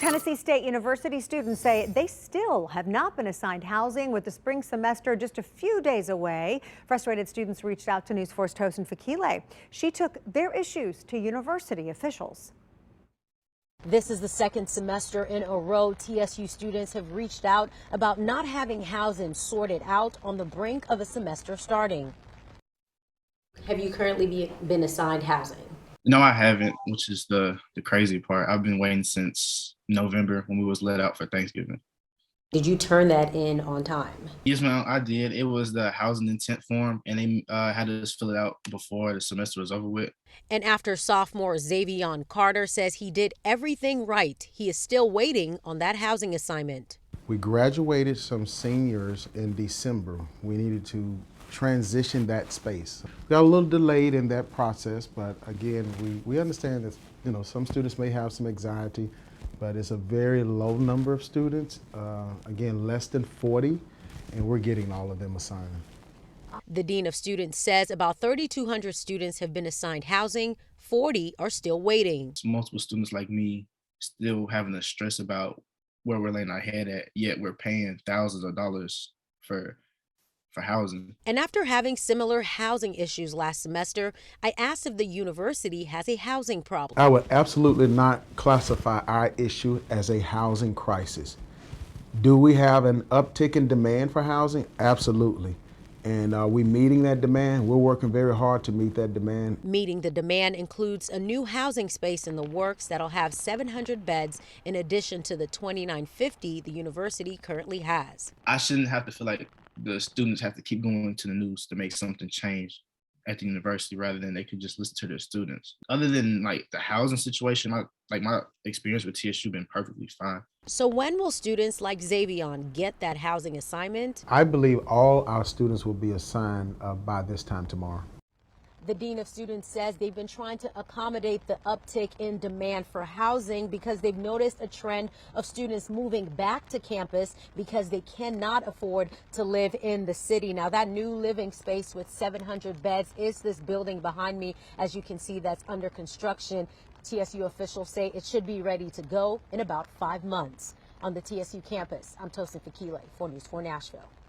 Tennessee State University students say they still have not been assigned housing with the spring semester just a few days away. Frustrated students reached out to News 4's Tosin Fakile. She took their issues to university officials. This is the second semester in a row TSU students have reached out about not having housing sorted out on the brink of a semester starting. Have you currently been assigned housing? No, I haven't, which is the crazy part. I've been waiting since November when we was let out for Thanksgiving. Did you turn that in on time? Yes, ma'am, I did. It was the housing intent form, and they had us fill it out before the semester was over with. And after sophomore ZAVION Carter says he did everything right, he is still waiting on that housing assignment. We graduated some seniors in December. We needed to transition that space. Got a little delayed in that process, but again, we understand that some students may have some anxiety, but it's a very low number of students, again, less than 40, and we're getting all of them assigned. The Dean of Students says about 3,200 students have been assigned housing, 40 are still waiting. Multiple students like me still having to stress about where we're laying our head at, yet we're paying thousands of dollars for housing. And after having similar housing issues last semester, I asked if the university has a housing problem. I would absolutely not classify our issue as a housing crisis. Do we have an uptick in demand for housing? Absolutely. And are we meeting that demand? We're working very hard to meet that demand. Meeting the demand includes a new housing space in the works that'll have 700 beds in addition to the 2,950 the university currently has. I shouldn't have to feel like the students have to keep going to the news to make something change at the university rather than they could just listen to their students. Other than like the housing situation, my experience with TSU been perfectly fine. So when will students like ZAVION get that housing assignment? I believe all our students will be assigned by this time tomorrow. The Dean of Students says they've been trying to accommodate the uptick in demand for housing because they've noticed a trend of students moving back to campus because they cannot afford to live in the city. Now, that new living space with 700 beds is this building behind me. As you can see, that's under construction. TSU officials say it should be ready to go in about 5 months. On the TSU campus, I'm Tosin Fakile for News 4 Nashville.